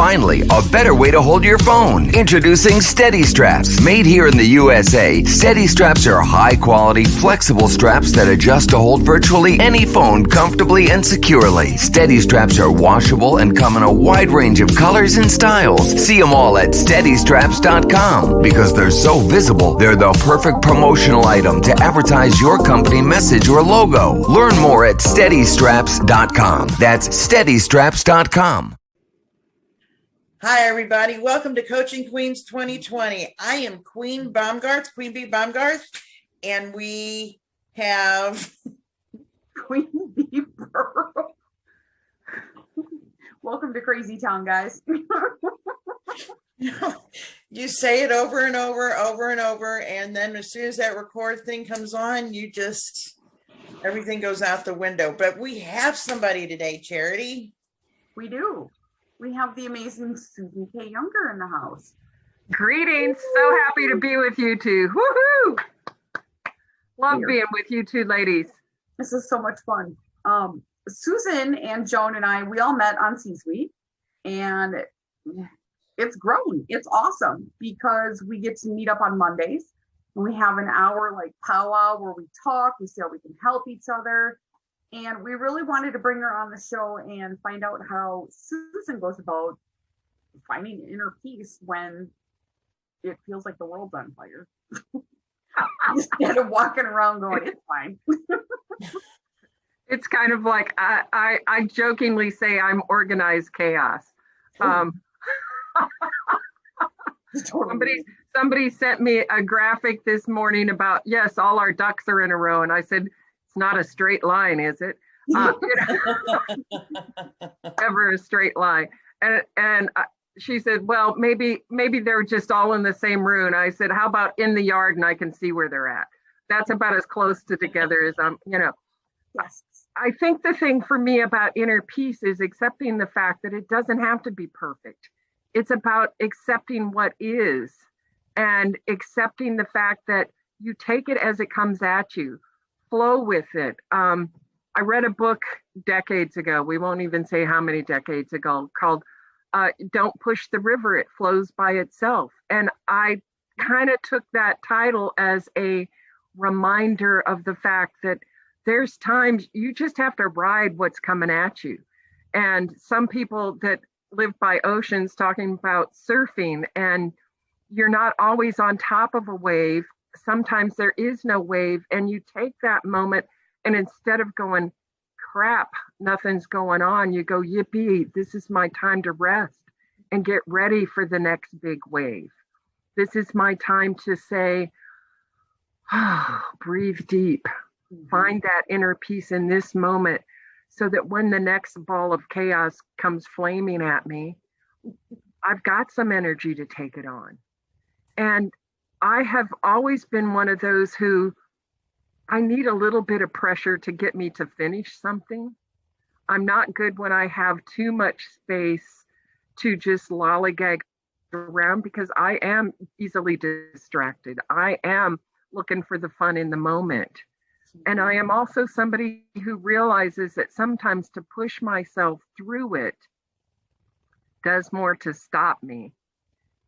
Finally, a better way to hold your phone. Introducing SteadyStraps. Made here in the USA, SteadyStraps are high-quality, flexible straps that adjust to hold virtually any phone comfortably and securely. SteadyStraps are washable and come in a wide range of colors and styles. See them all at SteadyStraps.com. Because they're so visible, they're the perfect promotional item to advertise your company message or logo. Learn more at SteadyStraps.com. That's SteadyStraps.com. Hi, everybody. Welcome to Coaching Queens 2020. I am Queen Baumgarth, Queen Bee Baumgarth, and we have Queen Bee Burrow. Welcome to Crazy Town, guys. You say it over and over, and then as soon as that record thing comes on, everything goes out the window. But we have somebody today, Charity. We do. We have the amazing Susan K. Younger in the house. Greetings. So happy to be with you two. Woohoo! Love being with you two ladies. This is so much fun. Susan and Joan and I, we all met on C-Suite, and it's grown. It's awesome because we get to meet up on Mondays and we have an hour like powwow where we talk, we see how we can help each other. And we really wanted to bring her on the show and find out how Susan goes about finding inner peace when it feels like the world's on fire. Instead of walking around going, it's fine. It's kind of like I jokingly say I'm organized chaos. Somebody sent me a graphic this morning about, yes, all our ducks are in a row. And I said, it's not a straight line, is it? Ever a straight line. And she said, well, maybe they're just all in the same room. I said, how about in the yard and I can see where they're at? That's about as close to together as Yes. I think the thing for me about inner peace is accepting the fact that it doesn't have to be perfect. It's about accepting what is and accepting the fact that you take it as it comes at you. Flow with it. I read a book decades ago, we won't even say how many decades ago, called Don't Push the River, It Flows by Itself. And I kind of took that title as a reminder of the fact that there's times you just have to ride what's coming at you. And some people that live by oceans talking about surfing, and you're not always on top of a wave. Sometimes there is no wave, and you take that moment and instead of going, crap, nothing's going on, you go, yippee, this is my time to rest and get ready for the next big wave. This is my time to say, breathe deep, find that inner peace in this moment so that when the next ball of chaos comes flaming at me, I've got some energy to take it on. And I have always been one of those who I need a little bit of pressure to get me to finish something. I'm not good when I have too much space to just lollygag around because I am easily distracted. I am looking for the fun in the moment. And I am also somebody who realizes that sometimes to push myself through it does more to stop me,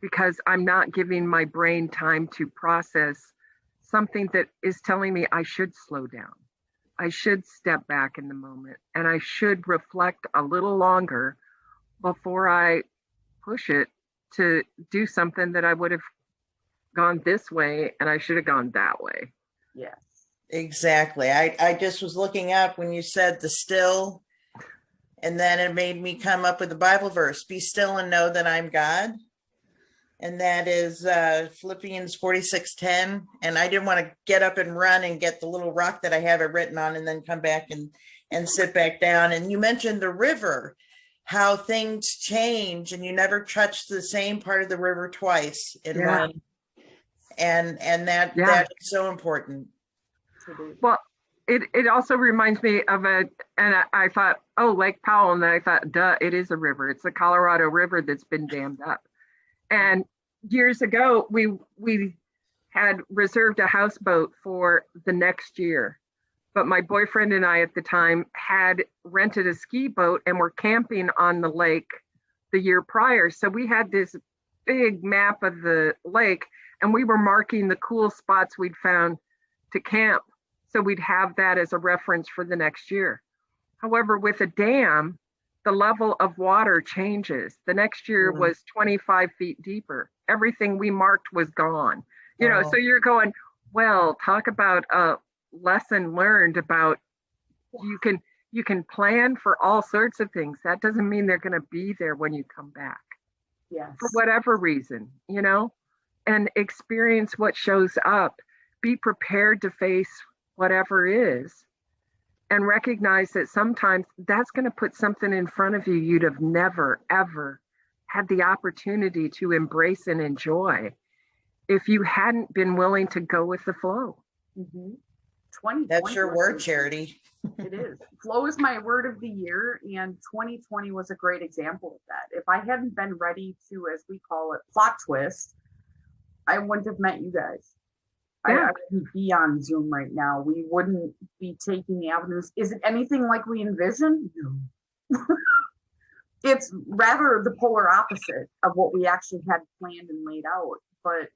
because I'm not giving my brain time to process something that is telling me I should slow down. I should step back in the moment, and I should reflect a little longer before I push it to do something that I would have gone this way and I should have gone that way. Yes. Exactly. I just was looking up when you said the still, and then it made me come up with the Bible verse, be still and know that I'm God. And that is Philippians 46:10. And I didn't want to get up and run and get the little rock that I have it written on and then come back and sit back down. And you mentioned the river, how things change and you never touch the same part of the river twice in one. And that is so important. Well, it also reminds me of I thought, oh, Lake Powell. And then I thought, duh, it is a river. It's the Colorado River that's been dammed up. And years ago, we had reserved a houseboat for the next year. But my boyfriend and I at the time had rented a ski boat and were camping on the lake the year prior. So we had this big map of the lake, and we were marking the cool spots we'd found to camp. So we'd have that as a reference for the next year. However, with a dam, the level of water changes. The next year was 25 feet deeper. Everything we marked was gone. You know, so you're going, well, talk about a lesson learned about you can plan for all sorts of things. That doesn't mean they're going to be there when you come back. Yes. For whatever reason, you know, and experience what shows up. Be prepared to face whatever is, and recognize that sometimes that's going to put something in front of you you'd have never, ever had the opportunity to embrace and enjoy if you hadn't been willing to go with the flow. Mm-hmm. 2020 That's your word, Charity. It is. Flow is my word of the year, and 2020 was a great example of that. If I hadn't been ready to, as we call it, plot twist, I wouldn't have met you guys. Yeah. I wouldn't be on Zoom right now. We wouldn't be taking the avenues. Is it anything like we envisioned? No. It's rather the polar opposite of what we actually had planned and laid out. But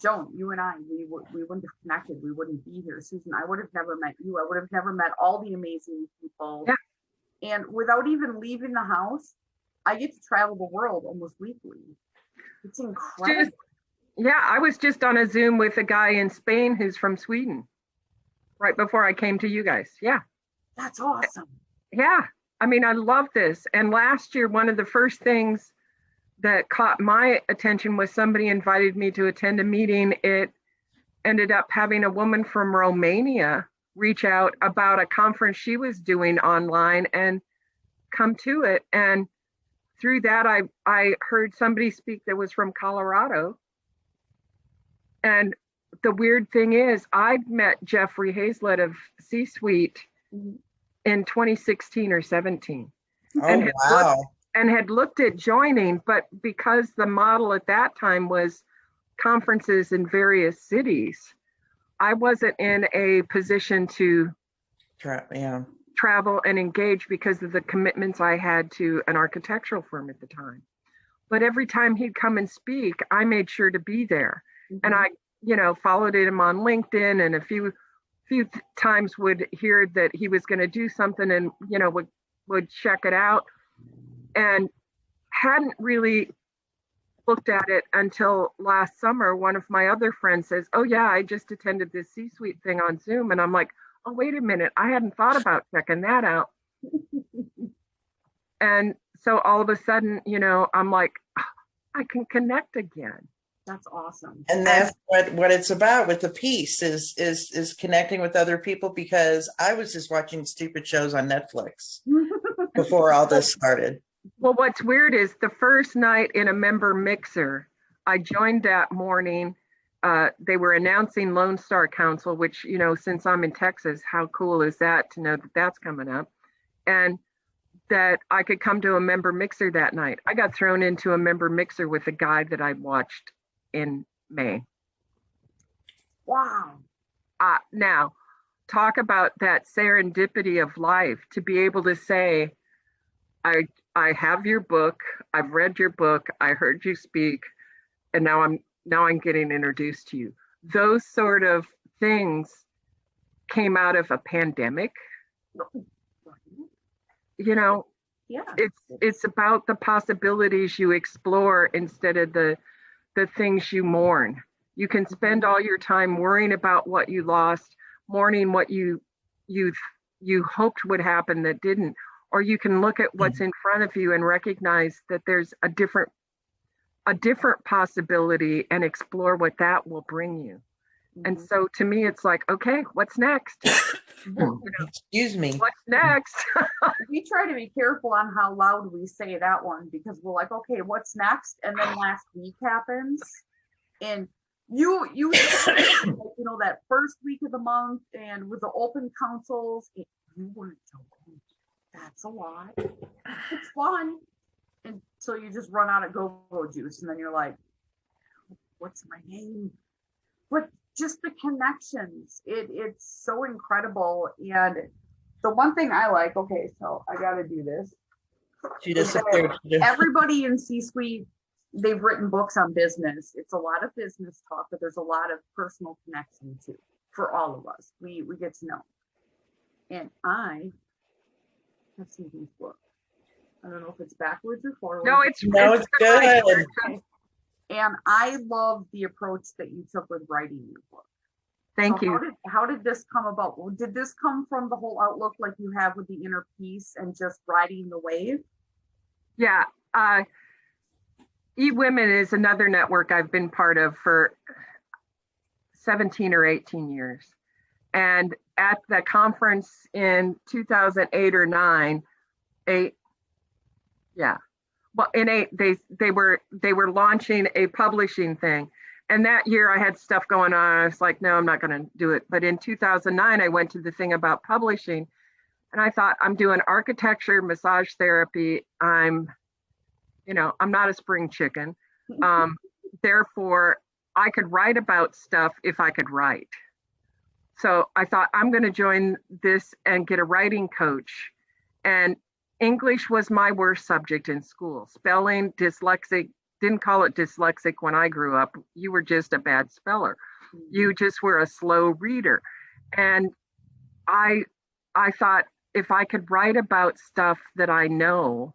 Joan, you and I, we wouldn't have connected. We wouldn't be here. Susan, I would have never met you. I would have never met all the amazing people. Yeah. And without even leaving the house, I get to travel the world almost weekly. It's incredible. Yeah, I was just on a Zoom with a guy in Spain who's from Sweden right before I came to you guys. Yeah. That's awesome. Yeah. I mean, I love this. And last year, one of the first things that caught my attention was somebody invited me to attend a meeting. It ended up having a woman from Romania reach out about a conference she was doing online and come to it. And through that, I heard somebody speak that was from Colorado. And the weird thing is, I met Jeffrey Hazlett of C-Suite in 2016 or 17. Oh, wow. And had looked at joining, but because the model at that time was conferences in various cities, I wasn't in a position to travel and engage because of the commitments I had to an architectural firm at the time. But every time he'd come and speak, I made sure to be there. Mm-hmm. And I, you know, followed him on LinkedIn, and a few times would hear that he was going to do something, and, you know, would check it out, and hadn't really looked at it until last summer. One of my other friends says, oh yeah, I just attended this C-Suite thing on Zoom. And I'm like, oh, wait a minute, I hadn't thought about checking that out. And so all of a sudden, you know, I'm like, oh, I can connect again. That's awesome. And that's what it's about with the piece is connecting with other people, because I was just watching stupid shows on Netflix before all this started. Well, what's weird is the first night in a member mixer, I joined that morning. They were announcing Lone Star Council, which, you know, since I'm in Texas, how cool is that to know that that's coming up? And that I could come to a member mixer that night. I got thrown into a member mixer with a guy that I watched in May. Wow. Now, talk about that serendipity of life, to be able to say, I have your book, I've read your book, I heard you speak, and now I'm getting introduced to you. Those sort of things came out of a pandemic. You know, yeah. It's about the possibilities you explore instead of the things you mourn. You can spend all your time worrying about what you lost, mourning what you hoped would happen that didn't, or you can look at what's in front of you and recognize that there's a different possibility and explore what that will bring you. And so to me, it's like, okay, what's next? Excuse me. What's next? We try to be careful on how loud we say that one, because we're like, okay, what's next? And then last week happens, and you know, that first week of the month, and with the open councils, you weren't joking. That's a lot. It's fun until you just run out of go-go juice, and then you're like, what's my name? But just the connections, it's so incredible. And the one thing I like, okay, so I got to do this. She disappeared. Everybody in C-suite, they've written books on business. It's a lot of business talk, but there's a lot of personal connection too for all of us. We get to know. And I have seen these books. I don't know if it's backwards or forwards. No, it's good. And I love the approach that you took with writing your book. Thank So you. How did this come about? Did this come from the whole outlook like you have with the inner peace and just riding the wave? Yeah. E-Women is another network I've been part of for 17 or 18 years. And at the conference in 2008 or 9, in 8, they were launching a publishing thing. And that year I had stuff going on. I was like, no, I'm not going to do it. But in 2009, I went to the thing about publishing, and I thought, I'm doing architecture, massage therapy. I'm not a spring chicken. Therefore, I could write about stuff if I could write. So I thought, I'm going to join this and get a writing coach. And English was my worst subject in school. Spelling, dyslexic, didn't call it dyslexic when I grew up. You were just a bad speller. You just were a slow reader. And I thought, if I could write about stuff that I know,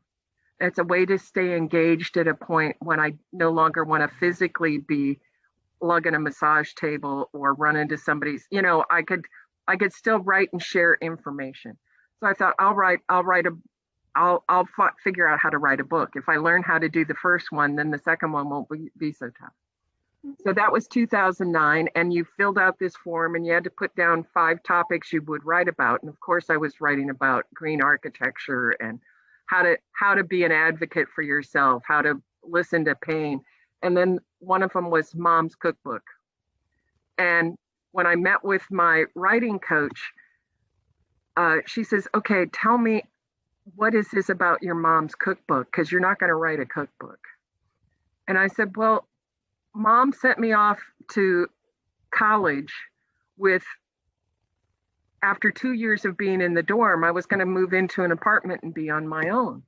it's a way to stay engaged at a point when I no longer want to physically be lugging a massage table or run into somebody's, I could still write and share information. So I thought, I'll figure out how to write a book. If I learn how to do the first one, then the second one won't be so tough. So that was 2009, and you filled out this form and you had to put down 5 topics you would write about. And of course I was writing about green architecture and how to be an advocate for yourself, how to listen to pain. And then one of them was Mom's Cookbook. And when I met with my writing coach, she says, okay, tell me, what is this about your mom's cookbook? Because you're not going to write a cookbook. And I said, well, Mom sent me off to college after 2 years of being in the dorm, I was going to move into an apartment and be on my own.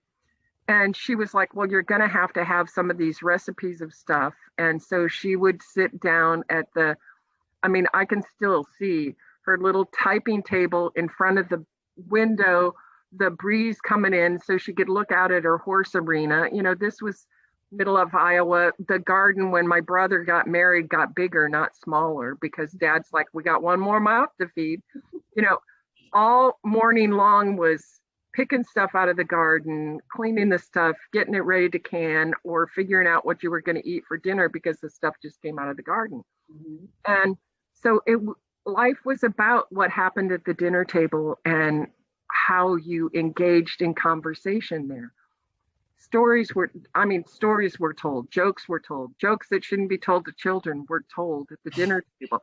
And she was like, well, you're going to have some of these recipes of stuff. And so she would sit down at I can still see her little typing table in front of the window, the breeze coming in so she could look out at her horse arena. This was middle of Iowa. The garden, when my brother got married, got bigger, not smaller, because Dad's like, we got one more mouth to feed. All morning long was picking stuff out of the garden, cleaning the stuff, getting it ready to can, or figuring out what you were going to eat for dinner because the stuff just came out of the garden. Mm-hmm. And so life was about what happened at the dinner table and how you engaged in conversation there. Stories were told, jokes that shouldn't be told to children were told at the dinner table.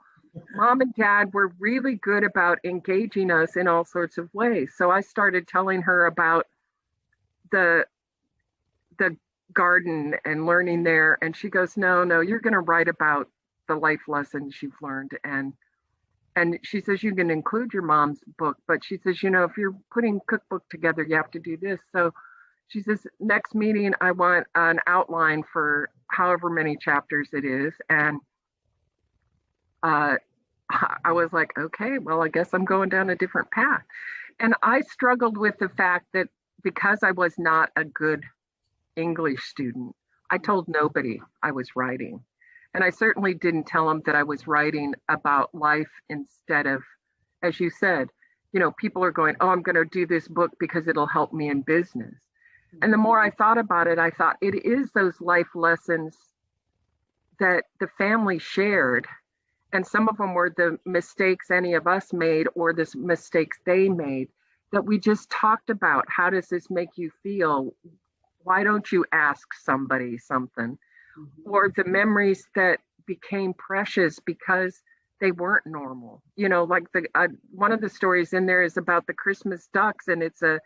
Mom and Dad were really good about engaging us in all sorts of ways. So I started telling her about the garden and learning there. And she goes, no, you're going to write about the life lessons you've learned. And she says, you can include your mom's book, but she says, if you're putting cookbook together, you have to do this. So she says, next meeting, I want an outline for however many chapters it is. And I was like, okay, well, I guess I'm going down a different path. And I struggled with the fact that because I was not a good English student, I told nobody I was writing. And I certainly didn't tell them that I was writing about life instead of, as you said, people are going, oh, I'm going to do this book because it'll help me in business. And the more I thought about it, I thought it is those life lessons that the family shared. And some of them were the mistakes any of us made or the mistakes they made that we just talked about. How does this make you feel? Why don't you ask somebody something? Mm-hmm. Or the memories that became precious because they weren't normal. Like one of the stories in there is about the Christmas ducks, and it's a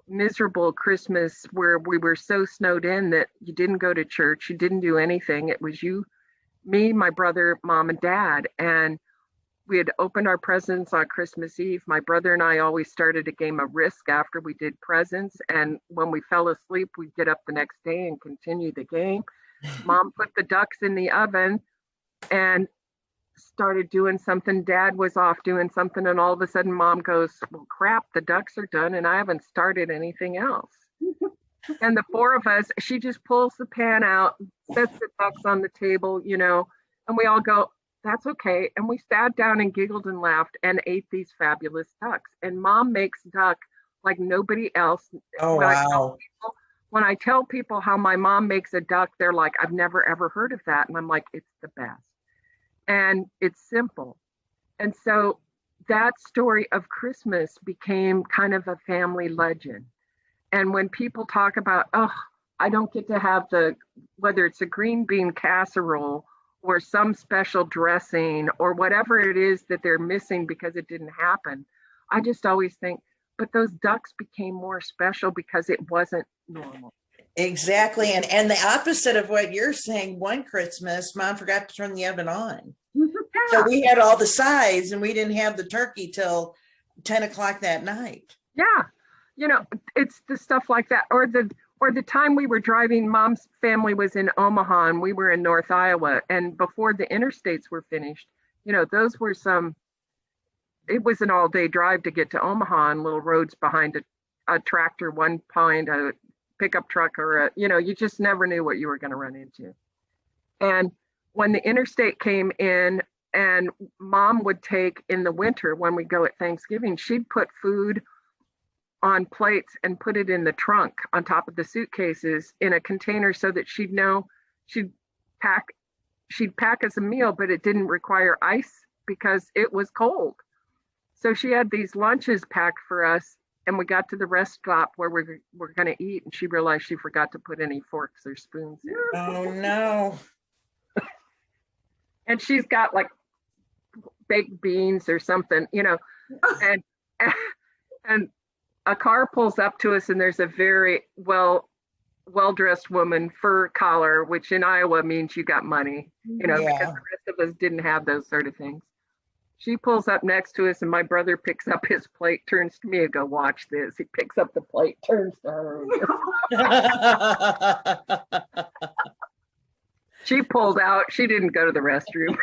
miserable Christmas where we were so snowed in that you didn't go to church, you didn't do anything. It was you, me, my brother, Mom, and Dad. And we had opened our presents on Christmas Eve. My brother and I always started a game of Risk after we did presents. And when we fell asleep, we'd get up the next day and continue the game. Mom put the ducks in the oven and started doing something. Dad was off doing something. And all of a sudden, Mom goes, well, crap, the ducks are done and I haven't started anything else. And the four of us, she just pulls the pan out, sets the ducks on the table, you know, and we all go, that's okay. And we sat down and giggled and laughed and ate these fabulous ducks. And Mom makes duck like nobody else. Oh, wow. When I tell people how my mom makes a duck, they're like, I've never, ever heard of that. And I'm like, it's the best. And it's simple. And so that story of Christmas became kind of a family legend. And when people talk about, oh, I don't get to have whether it's a green bean casserole or some special dressing or whatever it is that they're missing because it didn't happen, I just always think, but those ducks became more special because it wasn't normal. Exactly. And the opposite of what you're saying, one Christmas, Mom forgot to turn the oven on. So we had all the sides and we didn't have the turkey till 10 o'clock that night. Yeah. You know, it's the stuff like that. Or the time we were driving, Mom's family was in Omaha and we were in North Iowa. And before the interstates were finished, you know, those were it was an all day drive to get to Omaha on little roads behind a tractor, one behind a pickup truck or you just never knew what you were going to run into. And when the interstate came in and Mom would take in the winter, when we go at Thanksgiving, she'd put food on plates and put it in the trunk on top of the suitcases in a container so that she'd know she'd pack us a meal, but it didn't require ice because it was cold. So she had these lunches packed for us and we got to the rest stop where we're going to eat and she realized she forgot to put any forks or spoons in. Oh no. And she's got like baked beans or something, you know, and a car pulls up to us and there's a very well-dressed woman, fur collar, which in Iowa means you got money, you know, because the rest of us didn't have those sort of things. She pulls up next to us and my brother picks up his plate, turns to me and go, watch this. He picks up the plate, turns to her. She pulled out. She didn't go to the restroom.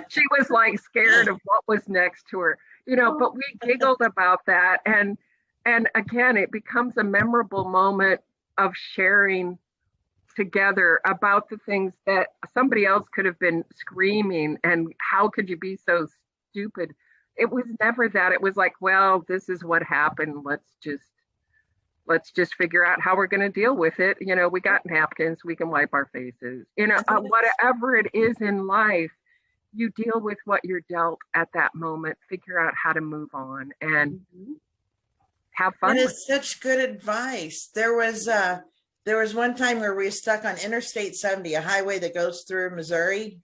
she was like scared of what was next to her, you know, but we giggled about that. And again, it becomes a memorable moment of sharing together about the things that somebody else could have been screaming and how could you be so stupid. It was never that. It was like, well, this is what happened. Let's just figure out how we're going to deal with it. You know, we got napkins, we can wipe our faces, you know, whatever it is in life, you deal with what you're dealt at that moment, figure out how to move on and have fun. That is such good advice. There was one time where we were stuck on Interstate 70, a highway that goes through Missouri,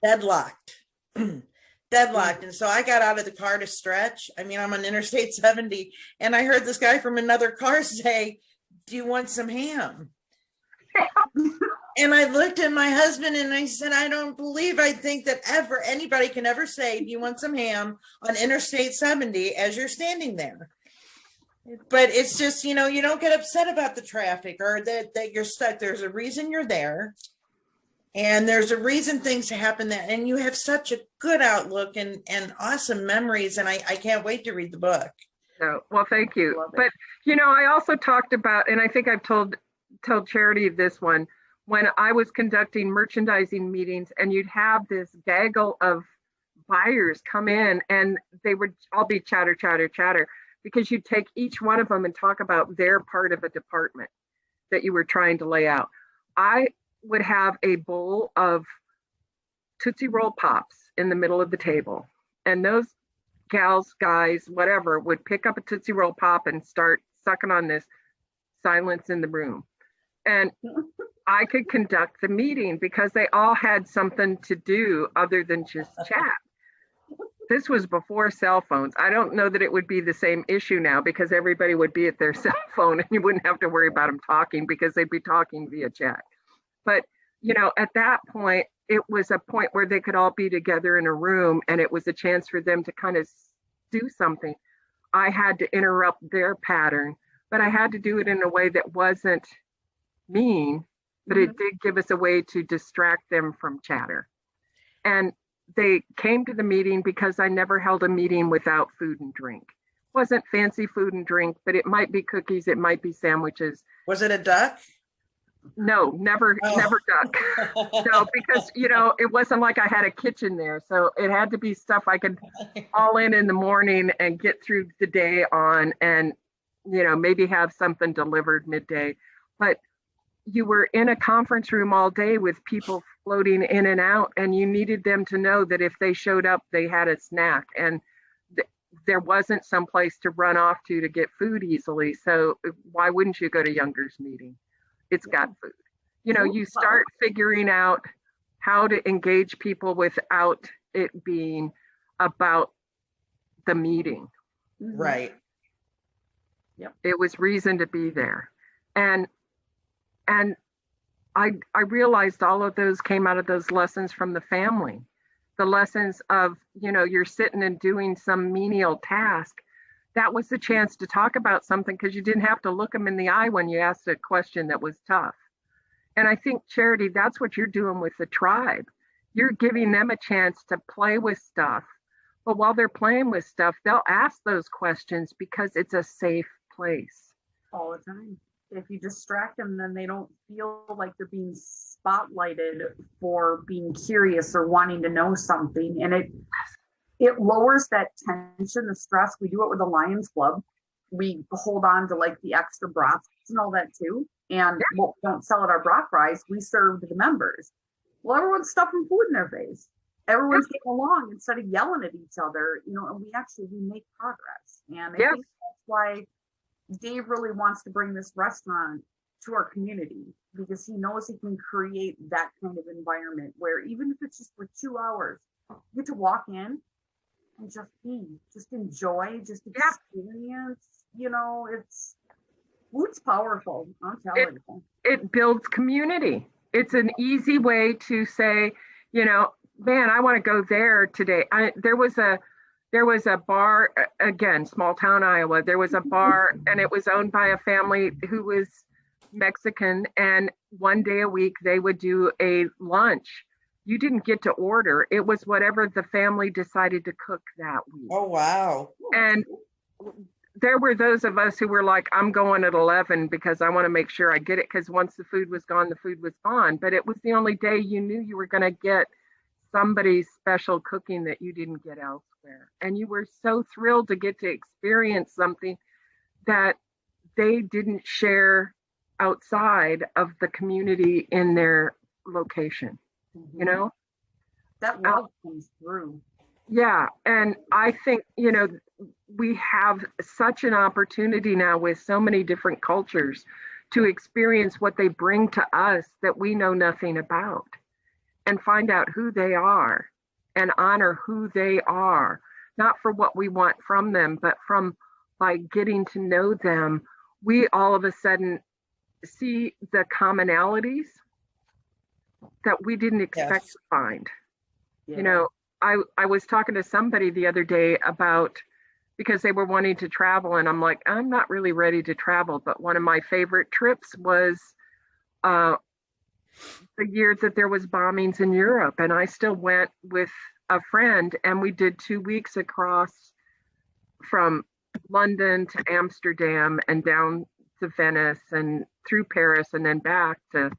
deadlocked. And so I got out of the car to stretch. I mean, I'm on Interstate 70 and I heard this guy from another car say, do you want some ham? And I looked at my husband and I said, I think that anybody can ever say, do you want some ham on Interstate 70 as you're standing there? But it's just, you know, you don't get upset about the traffic or that you're stuck. There's a reason you're there. And there's a reason things happen and you have such a good outlook and awesome memories. And I can't wait to read the book. Oh, well, thank you. But, you know, I also talked about, and I think I've told Charity this one, when I was conducting merchandising meetings and you'd have this gaggle of buyers come in and they would all be chatter, chatter, chatter, because you'd take each one of them and talk about their part of a department that you were trying to lay out. I would have a bowl of Tootsie Roll Pops in the middle of the table. And those gals, guys, whatever, would pick up a Tootsie Roll Pop and start sucking on this. Silence in the room. And I could conduct the meeting because they all had something to do other than just chat. This was before cell phones. I don't know that it would be the same issue now because everybody would be at their cell phone and you wouldn't have to worry about them talking because they'd be talking via chat. But, you know, at that point, it was a point where they could all be together in a room, and it was a chance for them to kind of do something. I had to interrupt their pattern, but I had to do it in a way that wasn't mean, but it did give us a way to distract them from chatter. And they came to the meeting because I never held a meeting without food and drink. It wasn't fancy food and drink, but it might be cookies, it might be sandwiches. Was it a duck? No, never, never duck. No, because, you know, it wasn't like I had a kitchen there. So it had to be stuff I could haul in the morning and get through the day on, and, you know, maybe have something delivered midday. But you were in a conference room all day with people floating in and out, and you needed them to know that if they showed up, they had a snack, and there wasn't some place to run off to get food easily. So why wouldn't you go to Younger's meeting? It's got food. You know, you start figuring out how to engage people without it being about the meeting. Right. Yep. It was reason to be there. And I realized all of those came out of those lessons from the family. The lessons of, you know, you're sitting and doing some menial task. That was the chance to talk about something, because you didn't have to look them in the eye when you asked a question that was tough. And I think, Charity, that's what you're doing with the tribe. You're giving them a chance to play with stuff. But while they're playing with stuff, they'll ask those questions because it's a safe place. All the time. If you distract them, then they don't feel like they're being spotlighted for being curious or wanting to know something. And it lowers that tension, the stress. We do it with the Lions Club. We hold on to like the extra broths and all that too. And what we don't sell at our broth fries, we serve to the members. Well, everyone's stuffing food in their face. Everyone's getting along instead of yelling at each other, you know, and we make progress. And I think that's why Dave really wants to bring this restaurant to our community, because he knows he can create that kind of environment where even if it's just for 2 hours, you get to walk in and just be, just enjoy, just experience, you know, food's powerful. I'm telling you. It builds community. It's an easy way to say, you know, man, I want to go there today. There was a bar, again, small town Iowa. There was a bar, and it was owned by a family who was Mexican. And one day a week, they would do a lunch. You didn't get to order. It was whatever the family decided to cook that week. Oh, wow. And there were those of us who were like, I'm going at 11 because I want to make sure I get it. Because once the food was gone, the food was gone. But it was the only day you knew you were going to get somebody's special cooking that you didn't get elsewhere. And you were so thrilled to get to experience something that they didn't share outside of the community in their location, you know? That love comes through. Yeah. And I think, you know, we have such an opportunity now with so many different cultures to experience what they bring to us that we know nothing about, and find out who they are and honor who they are, not for what we want from them, but from by getting to know them, we all of a sudden see the commonalities that we didn't expect to find. You know, I was talking to somebody the other day about, because they were wanting to travel, and I'm like, I'm not really ready to travel, but one of my favorite trips was the year that there was bombings in Europe, and I still went with a friend, and we did 2 weeks across from London to Amsterdam and down to Venice and through Paris and then back to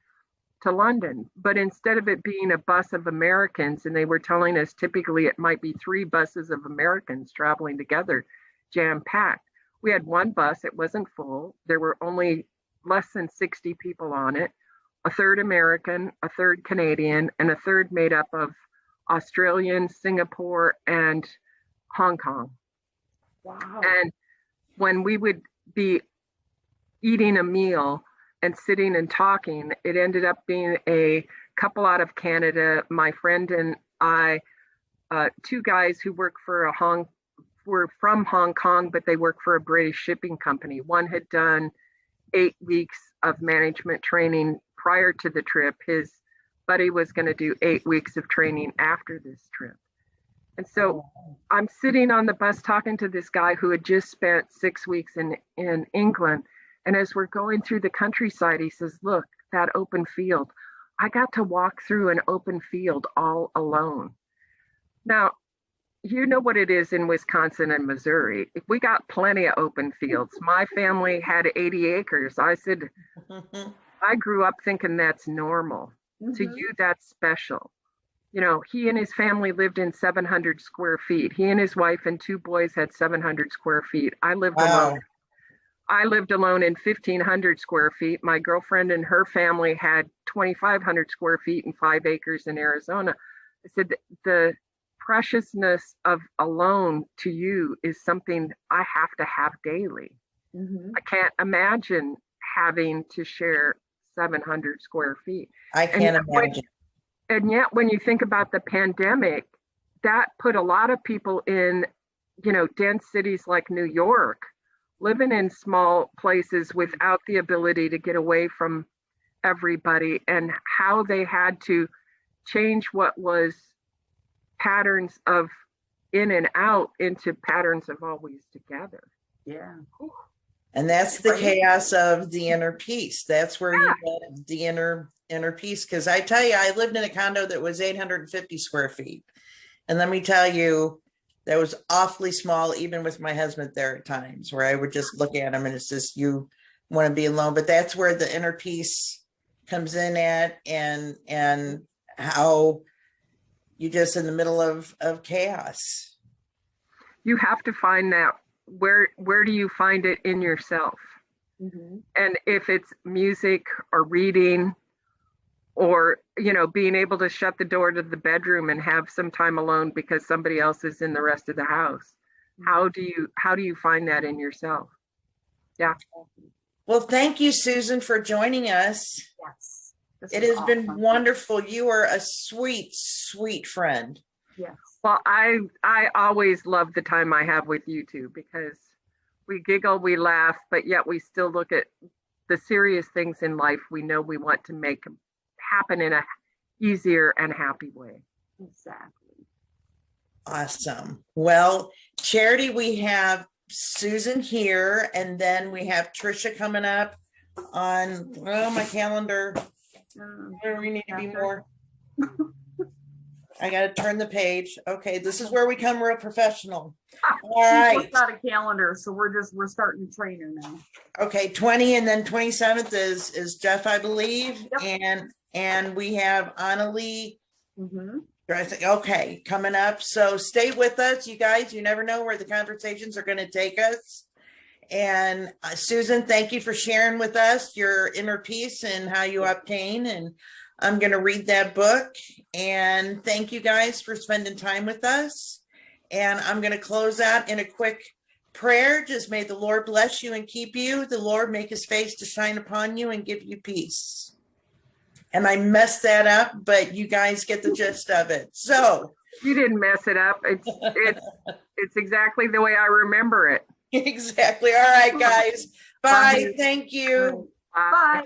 London. But instead of it being a bus of Americans, and they were telling us typically it might be 3 buses of Americans traveling together, jam-packed. We had one bus, it wasn't full. There were only less than 60 people on it. A third American, a third Canadian, and a third made up of Australian, Singapore, and Hong Kong. Wow. And when we would be eating a meal and sitting and talking, it ended up being a couple out of Canada, my friend and I, 2 guys who were from Hong Kong, but they work for a British shipping company. One had done 8 weeks of management training prior to the trip. His Buddy was going to do 8 weeks of training after this trip. And so I'm sitting on the bus talking to this guy who had just spent 6 weeks in England. And as we're going through the countryside, he says, look, that open field. I got to walk through an open field all alone. Now, you know what it is in Wisconsin and Missouri. We got plenty of open fields. My family had 80 acres. I said, I grew up thinking that's normal. To you, that's special. You know, he and his family lived in 700 square feet. He and his wife and 2 boys had 700 square feet. I lived alone. I lived alone in 1,500 square feet. My girlfriend and her family had 2,500 square feet and 5 acres in Arizona. I said, the preciousness of alone to you is something I have to have daily. I can't imagine having to share 700 square feet. I can't imagine. And yet, when you think about the pandemic, that put a lot of people in, you know, dense cities like New York, living in small places without the ability to get away from everybody, and how they had to change what was patterns of in and out into patterns of always together. Yeah. And that's the chaos of the inner peace. That's where you get the inner peace. Because I tell you, I lived in a condo that was 850 square feet. And let me tell you, that was awfully small, even with my husband there at times, where I would just look at him and it's just, you want to be alone. But that's where the inner peace comes in at, and how you just in the middle of chaos. You have to find that. Where do you find it in yourself? And if it's music or reading, or, you know, being able to shut the door to the bedroom and have some time alone because somebody else is in the rest of the house. How do you find that in yourself? Yeah. Well, thank you, Susan, for joining us. Yes. It has been wonderful. You are a sweet, sweet friend. Yes. Well, I always love the time I have with you two, because we giggle, we laugh, but yet we still look at the serious things in life we know we want to make happen in a easier and happy way. Exactly. Awesome. Well, Charity, we have Susan here, and then we have Trisha coming up on my calendar. Where we need to be more. I got to turn the page. Okay, this is where we come real professional. All right. We've got a calendar, so we're starting trainer now. Okay, 20 and then 27th is Jeff, I believe. Yep. And we have Annalie. Okay, coming up. So stay with us, you guys. You never know where the conversations are going to take us. And Susan, thank you for sharing with us your inner peace and how you obtain. And I'm going to read that book. And thank you guys for spending time with us. And I'm going to close out in a quick prayer. Just may the Lord bless you and keep you. The Lord make his face to shine upon you and give you peace. And I messed that up, but you guys get the gist of it. So you didn't mess it up. It's exactly the way I remember it. Exactly. All right, guys. Bye. Thank you. Bye.